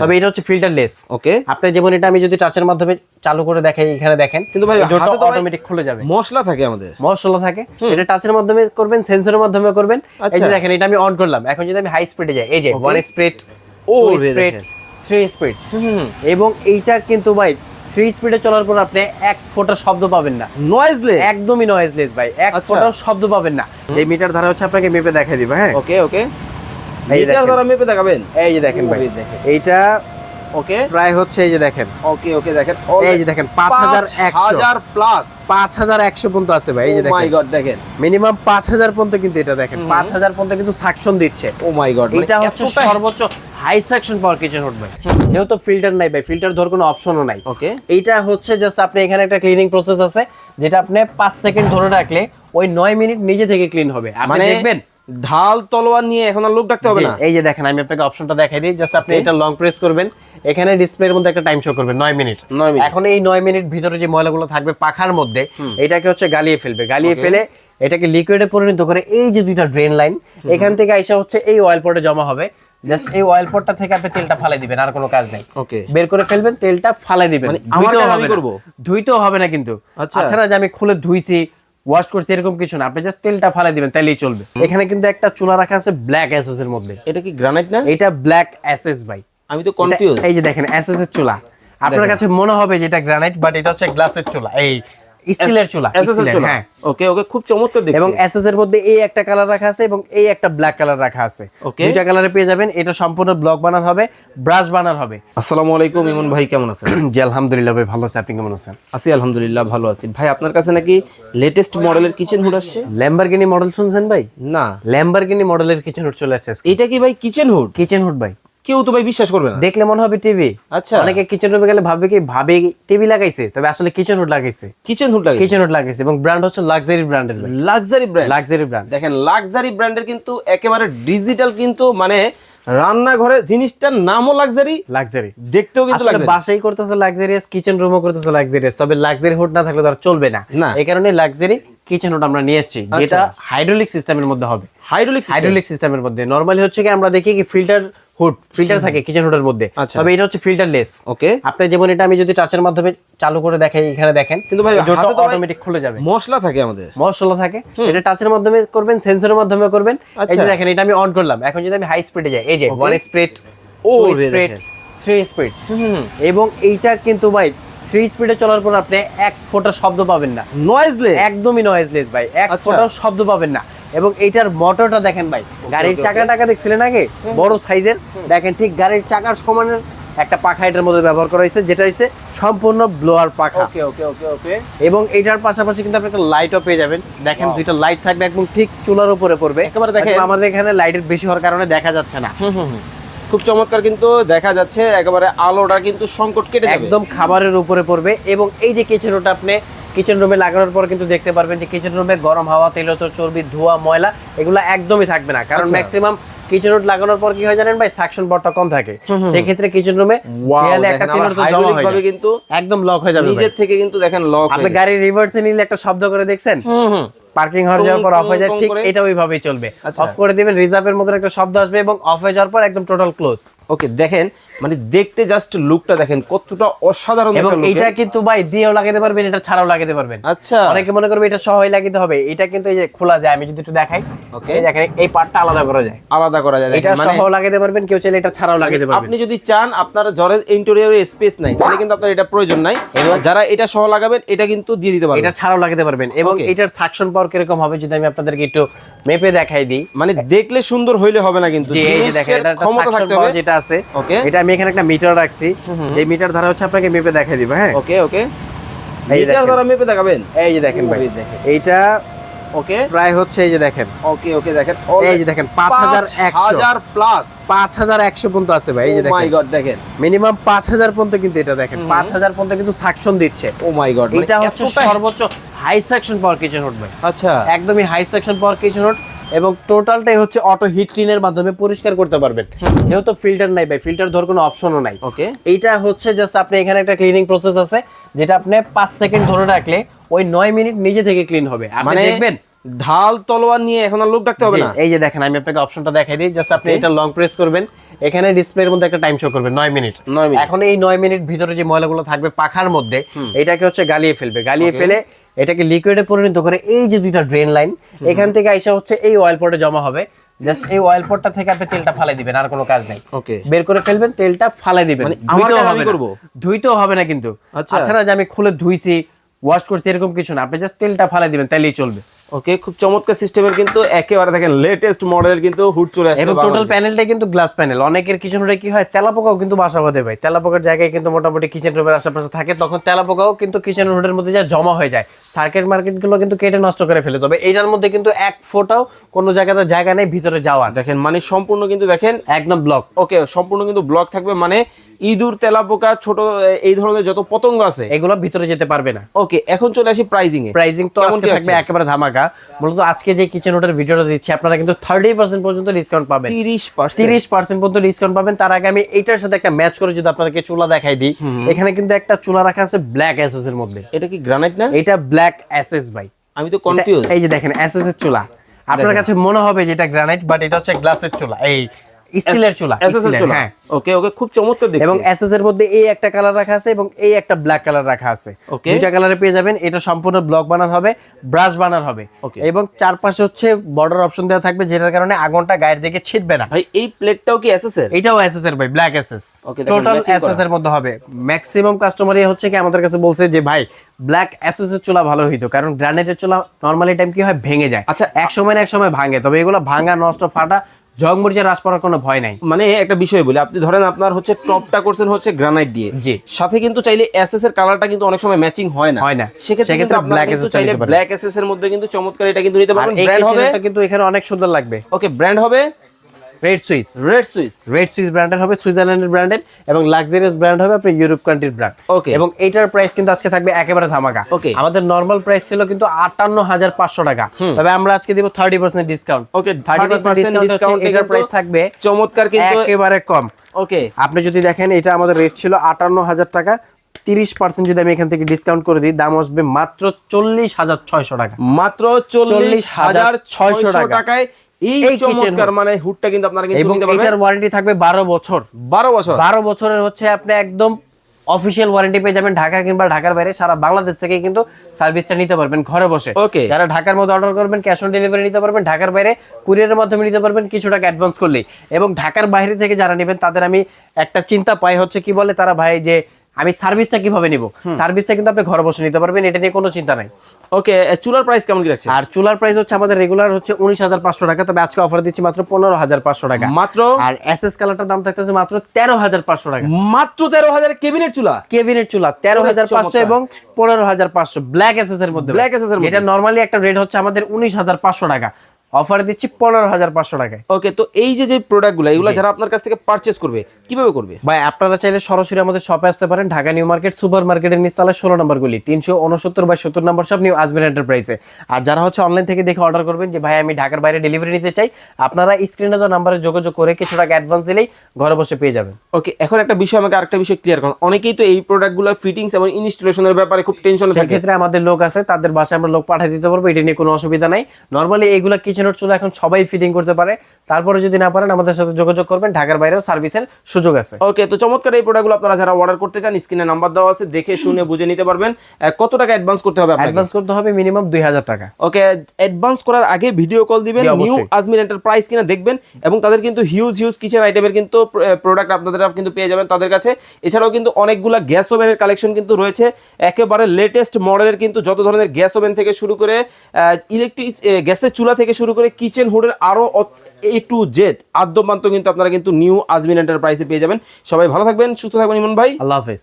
তবে এটা হচ্ছে ফিল্টারলেস। ওকে, আপনি যেমন এটা আমি যদি টাচের মাধ্যমে চালু করে দেখাই, এখানে দেখেন কিন্তু ভাই ডোরটা হাতে তো অটোমেটিক খুলে যাবে। মশলা থাকে আমাদের, মশলা থাকে। এটা টাচের মাধ্যমে করবেন, সেন্সরের মাধ্যমে করবেন। এই যে দেখেন এটা আমি অন করলাম, এখন যদি আমি হাই স্পিডে যাই, এই যে 1 স্পিড, 2 স্পিড, 3 স্পিড, এবং এইটা কিন্তু ভাই 3 স্পিডে চলার পর আপনি এক ফোঁটা শব্দ পাবেন না, নয়েজলেস, একদমই নয়েজলেস ভাই, এক ফোঁটা শব্দ পাবেন না। এই মিটার ধারা হচ্ছে আপনাকে মেপে দেখাই দিব। হ্যাঁ, ওকে ওকে, মিটার দ্বারা মেপে দেখাবেন। এই যে দেখেন ভাই, এইটা ওকে প্রায় হচ্ছে, এই যে দেখেন, ওকে ওকে, দেখেন এই যে দেখেন 5100 প্লাস 5100 পর্যন্ত আছে ভাই। এই যে ও মাই দেখেন, গড, দেখেন মিনিমাম 5000 পর্যন্ত, কিন্তু এটা দেখেন 5000 পর্যন্ত কিন্তু সাকশন দিচ্ছে। ও মাই গড, এটা হচ্ছে সর্বোচ্চ high suction power kitchen hood ভাই। যেহেতু ফিল্টার নাই ভাই, ফিল্টার ধর কোনো অপশনও নাই। ওকে, এইটা হচ্ছে জাস্ট আপনি এখানে একটা ক্লিনিং প্রসেস আছে, যেটা আপনি 5 সেকেন্ড ধরে রাখলে ওই 9 মিনিট নিজে থেকে ক্লিন হবে। আপনি দেখবেন ঢাল তলোয়ার নিয়ে এখন আর লোক ডাকতে হবে না। এই যে দেখেন, আমি আপনাকে অপশনটা দেখাই দিই। জাস্ট আপনি এটা লং প্রেস করবেন, এখানে ডিসপ্লের মধ্যে একটা টাইম শো করবে 9 মিনিট। এখন এই 9 মিনিট ভিতরে যে ময়লাগুলো থাকবে পাখার মধ্যে, এটাকে হচ্ছে গালিয়ে ফেলবে। গালিয়ে ফেলে এটাকে লিকুইডে পরিণত করে এই যে দুইটা ড্রেন লাইন, এখান থেকে আইসা হচ্ছে এই অয়েল পটে জমা হবে। জাস্ট এই অয়েল পটটা থেকে আপনি তেলটা ফালাই দিবেন, আর কোনো কাজ নাই। ওকে, বের করে ফেলবেন, তেলটা ফালাই দিবেন। ধুইতেও হবে না কিন্তু। আচ্ছা না যে আমি খুলে ধুইছি, ওয়াশ করছি, এরকম কিছু না। আপনি জাস্ট তেলটা ফালাই দিবেন, তাহলেই চলবে। এখানে কিন্তু একটা চুলা রাখা আছে ব্ল্যাক এসএস এর মধ্যে। এটা কি গ্রানাইট না? এটা ব্ল্যাক এসএস ভাই, আমি তো কনফিউজ। এই যে দেখেন এসএস এর চুলা, আপনার কাছে মনে হবে যে এটা গ্রানাইট, বাট এটা হচ্ছে গ্লাসের চুলা, এই স্টিলের চুলা। হ্যাঁ, ওকে ওকে, খুব চমৎকার দেখতে। এবং এসএস এর মধ্যে এই একটা কালার রাখা আছে এবং এই একটা ব্ল্যাক কালার রাখা আছে। দুইটা কালারে পেয়ে যাবেন। এটা সম্পূর্ণ ব্লক বানার হবে, ব্রাশ বানার হবে। আসসালামু আলাইকুম ইমন ভাই, কেমন আছেন? জি আলহামদুলিল্লাহ ভাই, ভালো আছি। আপনি কেমন আছেন? আছি আলহামদুলিল্লাহ, ভালো আছি। ভাই আপনার কাছে নাকি লেটেস্ট মডেলের কিচেন হুড আসছে? ল্যাম্বরগিনি মডেল শুনছেন ভাই? না, ল্যাম্বরগিনি মডেলের কিচেন হুড চলে আসছে। এটা কি ভাই কিচেন হুড? কিচেন হুড ভাই, কেউ তো ভাই বিশ্বাস করবে না, দেখলে মনে হবে টিভি। আচ্ছা, অনেকে কিচেন রুমে গেলে ভাবে কি টিভি লাগাইছে, তবে আসলে কিচেন হুড লাগাইছে। কিচেন হুড লাগাইছে, কিচেন হুড লাগাইছে, এবং ব্র্যান্ড হচ্ছে লাক্সারি ব্র্যান্ডের ভাই। Luxury brand, luxury brand. দেখেন লাক্সারি ব্র্যান্ডের কিন্তু একেবারে ডিজিটাল, কিন্তু মানে রান্নাঘরে জিনিসটার নামও লাক্সারি, লাক্সারি দেখতেও কিন্তু আসলে বাসাই করতেছে লাক্সারিয়াস, কিচেন রুমও করতেছে লাক্সারিয়াস, তবে লাক্সারি হুড না থাকলে তো আর চলবে না। এই কারণে লাক্সারি কিচেন হুড আমরা নিয়ে এসেছি, যেটা হাইড্রোলিক সিস্টেমের মধ্যে হবে। হাইড্রোলিক সিস্টেমের মধ্যে নরমালি হচ্ছে কি আমরা দেখি কি ফিল্টার হুড, ফিল্টার থাকে কিচেন হুডের মধ্যে, তবে এটা হচ্ছে ফিল্টারলেস। ওকে, আপনি যেমন এটা আমি যদি টাচের মাধ্যমে চালু করে দেখাই, এখানে দেখেন কিন্তু ভাই ডোরটা অটোমেটিক খুলে যাবে। মশলা থাকে আমাদের, মশলা থাকে। এটা টাচের মাধ্যমে করবেন, সেন্সরের মাধ্যমে করবেন। এই যে দেখেন এটা আমি অন করলাম, এখন যদি আমি হাই স্পিডে যাই, এই যে 1 স্পিড, 2 স্পিড, 3 স্পিড, এবং এইটা কিন্তু ভাই 3 স্পিডে চলার পর আপনি এক ফোঁটা শব্দ পাবেন না, নয়েজলেস, একদমই নয়েজলেস ভাই, এক ফোঁটা শব্দ পাবেন না। এবং এইটার মোটরটা দেখেন ভাই, গাড়ির চাকা দেখছিলেন আগে বড় সাইজের, দেখেন ঠিক গাড়ির চাকার সমানের একটা পাখা এটার মধ্যে ব্যবহার করা হয়েছে, যেটা হচ্ছে সম্পূর্ণ ব্লোয়ার পাখা। ওকে ওকে ওকে ওকে, এবং এইটার পাশাপাশি কিন্তু আপনি একটা লাইটও পেয়ে যাবেন। দেখেন দুইটা লাইট থাকবে, একদম ঠিক চুলার উপরে পড়বে। একেবারে দেখেন আমাদের এখানে লাইটের বেশি হওয়ার কারণে দেখা যাচ্ছে না। খুব চমৎকার কিন্তু দেখা যাচ্ছে, একেবারে আলোটা কিন্তু সংকট কেটে যাবে, একদম খাবারের উপরে পড়বে। এবং এই যে কিচেন রুমটা আপনি কিচেন রুমে লাগানোর পর কিন্তু দেখতে পারবেন যে কিচেন রুমে গরম হাওয়া, তৈলাক্ত চর্বি, ধোঁয়া, ময়লা এগুলো একদমই থাকবে না। কারণ ম্যাক্সিমাম কিচেন রুম লাগানোর পর কি হয় জানেন ভাই, সাকশন বটটা কম থাকে। সেই ক্ষেত্রে কিচেন রুমে দেয়ালে একটা তৈলাক্ত জমা হয়ে যাবে, কিন্তু একদম লক হয়ে যাবে নিজের থেকে, কিন্তু দেখেন লক। আপনি গাড়ি রিভার্সে নিলে একটা শব্দ করে দেখছেন, পার্কিং হয়ে যাওয়ার পর অফ হয়ে যায়, ঠিক এটা ওইভাবেই চলবে। অফ করে দিবেন, রিজার্ভের মতো একটা শব্দ আসবে এবং অফ হয়ে যাওয়ার পর একদম টোটাল ক্লোজ। ওকে, দেখেন মানে দেখতে জাস্ট লুকটা দেখেন কতটা অসাধারণ। এবং এটা কিন্তু ভাই দিয়েও লাগাতে পারবেন, এটা ছাড়াও লাগাতে পারবেন। আচ্ছা, অনেকে মনে করবে এটা সহই লাগাতে হবে, এটা কিন্তু এই যে খোলা যায়। আমি যদি একটু দেখাই, ওকে দেখেন এই পার্টটা আলাদা করা যায়, এটা সহ লাগাতে পারবেন, কেউ চাইলে এটা ছাড়াও লাগাতে পারবেন। আপনি যদি চান আপনার ঘরের ইন্টেরিয়রে স্পেস নাই, তাহলে কিন্তু আপনার এটা প্রয়োজন নাই। যারা এটা সহ লাগাবেন এটা কিন্তু দিয়ে দিতে পারবেন, এটা ছাড়াও লাগাতে পারবেন। এবং এটার সাকশন পাওয়ার কিরকম হবে যদি আমি আপনাদেরকে একটু মেপে দেখাই দিই। মানে দেখলে সুন্দর হইলে হবে না, কিন্তু ক্ষমতা থাকতে হবে যেটা আছে। ওকে, এটা আমি এখানে একটা মিটার রাখছি, এই মিটার দ্বারা হচ্ছে আপনাকে মেপে দেখাই দিব। হ্যাঁ, ওকে ওকে, মিটার দ্বারা মেপে দেখাবেন। এই যে দেখেন ভাই, এইটা ওকে প্রায় হচ্ছে, এই যে দেখেন, ওকে ওকে, দেখেন এই যে দেখেন 5100 প্লাস 5100 পর্যন্ত আছে ভাই। এই যে দেখেন, ও মাই গড, দেখেন মিনিমাম 5000 পর্যন্ত, কিন্তু এটা দেখেন 5000 পর্যন্ত কিন্তু সাকশন দিচ্ছে। ও মাই গড, এটা হচ্ছে সর্বোচ্চ high suction power kitchen hood ভাই। আচ্ছা, একদমই high suction power kitchen hood, এবং টোটালটাই হচ্ছে অটো হিট ক্লিনের মাধ্যমে পরিষ্কার করতে পারবেন। যেহেতু ফিল্টার নাই ভাই, ফিল্টার ধর কোনো অপশনও নাই। ওকে, এইটা হচ্ছে জাস্ট আপনি এখানে একটা ক্লিনিং প্রসেস আছে, যেটা আপনি 5 সেকেন্ড ধরে রাখলে ওই 9 মিনিট নিজে থেকে ক্লিন হবে। আপনি দেখবেন ঢাল তলোয়ার নিয়ে এখন আর লোক ডাকতে হবে না। এই যে দেখেন, আমি আপনাকে অপশনটা দেখাই দিই। জাস্ট আপনি এটা লং প্রেস করবেন, এখানে ডিসপ্লের মধ্যে একটা টাইম শো করবে 9 মিনিট। এখন এই 9 মিনিট ভিতরে যে ময়লাগুলো থাকবে পাখার মধ্যে এটাকে হচ্ছে গালিয়ে ফেলবে, গালিয়ে ফেলে এটাকে লিকুইডে পরিণত করে এই যে দুইটা ড্রেন লাইন এখান থেকে আইসা হচ্ছে এই অয়েল পটে জমা হবে। জাস্ট এই অয়েল পটটা থেকে আপনি তেলটা ফালাই দিবেন, আর কোনো কাজ নাই। ওকে, বের করে ফেলবেন, তেলটা ফালাই দিবেন। ধুইতেও হবে না কিন্তু, আচ্ছা না যে আমি খুলে ধুইছি ওয়াশ করছি এরকম কিছু না, আপনি জাস্ট তেলটা ফালাই দিবেন তাইলেই চলবে। ওকে, খুব চমৎকার সিস্টেমের কিন্তু একেবারে দেখেন লেটেস্ট মডেলের কিন্তু হুড চলে আসছে এবং টোটাল প্যানেলটা কিন্তু গ্লাস প্যানেল। অনেকের কিচেন রুমে কি হয় তেলাপোকাও কিন্তু বাসা বাঁধে ভাই, তেলাপোকার জায়গায় কিন্তু মোটামুটি কিচেন রুমের আশেপাশে থাকে, তখন তেলাপোকাও কিন্তু কিচেন রুমের মধ্যে যা জমা হয়ে যায়, সার্কিট মার্কেট গুলো কিন্তু কেটে নষ্ট করে ফেলে। তবে এইটার মধ্যে কিন্তু এক ফোঁটাও কোনো জায়গাতে জায়গা নেই ভিতরে যাওয়া। দেখেন মানে সম্পূর্ণ কিন্তু দেখেন একদম ব্লক। ওকে, সম্পূর্ণ কিন্তু ব্লক থাকবে, মানে ইঁদুর, তেলাপোকা, ছোট এই ধরনের যত পতঙ্গ আছে এগুলো ভিতরে যেতে পারবে না। ওকে, এখন চলে আসি প্রাইজিং এ। প্রাইজিং তো আজকে থাকবে একেবারে ধামাকা। মূলত আজকে যে কিচেন রুটের ভিডিওটা দিচ্ছি আপনারা কিন্তু 30% পর্যন্ত ডিসকাউন্ট পাবেন, 30% পর্যন্ত ডিসকাউন্ট পাবেন। তার আগে আমি এইটার সাথে একটা ম্যাচ করে যদি আপনাদেরকে চুলা দেখাই দিই, এখানে কিন্তু একটা চুলা রাখা আছে ব্ল্যাক এসএস এর মধ্যে। এটা কি গ্রানাইট না? এটা ব্ল্যাক এসএস ভাই, আমি তো কনফিউজ। এই যে দেখেন এসএস এর চুলা, আপনার কাছে মনে হবে যে এটা গ্রানাইট, বাট এটা হচ্ছে গ্লাসের চুলা, এই স্টিলের চুলা, এসএস চুলা। হ্যাঁ, ওকে ওকে, খুব চমৎকার দেখতে। এবং এসএস এর মধ্যে এই একটা কালার রাখা আছে এবং এই একটা ব্ল্যাক কালার রাখা আছে, দুইটা কালারে পেয়ে যাবেন। এটা সম্পূর্ণ ব্লক বানার হবে, ব্রাশ বানার হবে, এবং চারপাশে হচ্ছে বর্ডার অপশন দেওয়া থাকবে, যেটার কারণে আগুনটা গায়ের দিকে ছিটবে না। ভাই এই প্লেটটাও কি এসএস এর? এটাও এসএস এর ভাই, ব্ল্যাক এসএস, টোটাল এসএস এর মধ্যে হবে। ম্যাক্সিমাম কাস্টমারই হচ্ছে কি আমাদের কাছে বলছে যে ভাই ব্ল্যাক এসএস এর চুলা ভালো হইতো, কারণ গ্রানাইটের চুলা নরমালি টাইম কি হয় ভেঙে যায়। আচ্ছা, এক সময় না এক সময় ভাঙে, তবে এগুলো ভাঙা, নষ্ট, ফাটা, জংমরিচের রাস পড়ার কোনো ভয় নাই। মানে একটা বিষয় বলি, আপনি ধরেন আপনার হচ্ছে টপটা করছেন হচ্ছে গ্রানাইট দিয়ে, জি, সাথে কিন্তু চাইলে এসএস এর কালারটা কিন্তু অনেক সময় ম্যাচিং হয় না, সেক্ষেত্রে ব্ল্যাক এসএস চাইলে ব্ল্যাক এসএস এর মধ্যে কিন্তু চমৎকার এটা কিন্তু নিতে পারবেন। ব্র্যান্ড হবে কিন্তু এখানে অনেক সুন্দর লাগবে। ওকে, ব্র্যান্ড হবে রেড সুইস, রেড সুইস ব্র্যান্ডের হবে, সুইজারল্যান্ডের ব্র্যান্ডের, এবং লাক্সারিয়াস ব্র্যান্ড হবে আপনার ইউরোপ কান্ট্রির ব্র্যান্ড। ওকে, এবং এইটার প্রাইস কিন্তু আজকে থাকবে একেবারে ধামাকা। ওকে, আমাদের নরমাল প্রাইস ছিল কিন্তু 58500 টাকা, তবে আমরা আজকে দিব 30% ডিসকাউন্ট। ওকে, 30% ডিসকাউন্ট, এটার প্রাইস থাকবে চমৎকার কিন্তু একেবারে কম। ওকে, আপনি যদি দেখেন এটা আমাদের রেট ছিল 58000 টাকা, 30% যদি আমি এখান থেকে ডিসকাউন্ট করে দিই দাম আসবে মাত্র 40600 টাকা, মাত্র 40600 টাকায় এই চমৎকার মানে হুডটা কিন্তু আপনারা কিন্তু নিতে পারবেন। এটার ওয়ারেন্টি থাকবে 12 বছর। 12 বছরের হচ্ছে আপনি একদম অফিশিয়াল ওয়ারেন্টি পেয়ে যাবেন। ঢাকা কিংবা ঢাকার বাইরে সারা বাংলাদেশ থেকে কিন্তু সার্ভিসটা নিতে পারবেন ঘরে বসে। যারা ঢাকার মধ্যে অর্ডার করবেন ক্যাশ অন ডেলিভারি নিতে পারবেন, ঢাকার বাইরে কুরিয়ারের মাধ্যমে নিতে পারবেন কিছু টাকা অ্যাডভান্স করলেই। এবং ঢাকার বাইরে থেকে যারা নেবেন তাদের আমি একটা চিন্তা পাই হচ্ছে কি বলে তারা ভাই যে আমি সার্ভিসটা কিভাবে নিব, সার্ভিসটা কিন্তু আপনি ঘরে বসে নিতে পারবেন, এটা নিয়ে কোনো চিন্তা নাই। ওকে, চুলার প্রাইস কেমন কি রাখছে? আর চুলার প্রাইস হচ্ছে আমাদের রেগুলার হচ্ছে 19500 টাকা, তবে আজকে অফার দিচ্ছি মাত্র 15500 টাকা মাত্র। আর এসএস কালারটার দাম থাকতেছে মাত্র 13500 টাকা, মাত্র 13000 কেবিনেট চুলা 13500 এবং 15500 ব্ল্যাক এসএস এর মধ্যে। এটা নরমালি একটা রেট হচ্ছে আমাদের 19500 টাকা, অফার দিচ্ছি 15500 টাকায়। ওকে, তো এই যে প্রোডাক্টগুলো এগুলো যারা আপনার কাছ থেকে পারচেজ করবে কিভাবে করবে? ভাই আপনারা চাইলে সরাসরি আমাদের শপে আসতে পারেন, ঢাকা নিউ মার্কেট সুপার মার্কেটের নিচতলায় 16 নম্বর গলি 369/70 নম্বর শপ, নিউ আজমির এন্টারপ্রাইজে। আর যারা হচ্ছে অনলাইন থেকে দেখে অর্ডার করবেন যে ভাই আমি ঢাকার বাইরে ডেলিভারি নিতে চাই, আপনারা স্ক্রিনে দেওয়া নাম্বারে যোগাযোগ করে কিছু টাকা অ্যাডভান্স দিলেই ঘরে বসে পেয়ে যাবেন। ওকে, এখন একটা বিষয় আমাকে আরেকটা বিষয় ক্লিয়ার করুন। অনেকেই তো এই প্রোডাক্টগুলো ফিটিংস এবং ইনস্টলেশনের ব্যাপারে খুব টেনশনে থাকে, সেক্ষেত্রে আমাদের লোক আছে, তাদের বাসায় আমরা লোক পাঠিয়ে দিতে পারবো, এটা নিয়ে কোনো অসুবিধা নাই। নরমালি এইগুলা কিচেনের চুলা এখন সবাই ফিটিং করতে পারে, তারপরে যদি না পারেন আমাদের সাথে যোগাযোগ করবেন, ঢাকার বাইরেও সার্ভিসের সুযোগ আছে। ওকে, তো চমৎকার এই প্রোডাক্টগুলো আপনারা যারা অর্ডার করতে চান স্ক্রিনে নাম্বার দেওয়া আছে, দেখে শুনে বুঝে নিতে পারবেন। কত টাকা অ্যাডভান্স করতে হবে আপনাকে? অ্যাডভান্স করতে হবে মিনিমাম 2000 টাকা। ওকে, অ্যাডভান্স করার আগে ভিডিও কল দিবেন, নিউ আজমির এন্টারপ্রাইজ কিনা দেখবেন, এবং তাদের কিন্তু হিউজ কিচেন আইটেমের কিন্তু প্রোডাক্ট আপনারা কিন্তু পেয়ে যাবেন তাদের কাছে। এছাড়াও কিন্তু অনেকগুলা গ্যাস ওভেনের কালেকশন কিন্তু রয়েছে, একেবারে লেটেস্ট মডেলের কিন্তু যত ধরনের গ্যাস ওভেন থেকে শুরু করে ইলেকট্রিক গ্যাসের চুলা থেকে শুরু করে কিচেন হুডের আরো A to Z আদ্যপান্ত কিন্তু আপনারা কিন্তু নিউ আজমিন এন্টারপ্রাইজে পেয়ে যাবেন। সবাই ভালো থাকবেন, সুস্থ থাকবেন ইমন ভাই, আল্লাহ হাফেজ।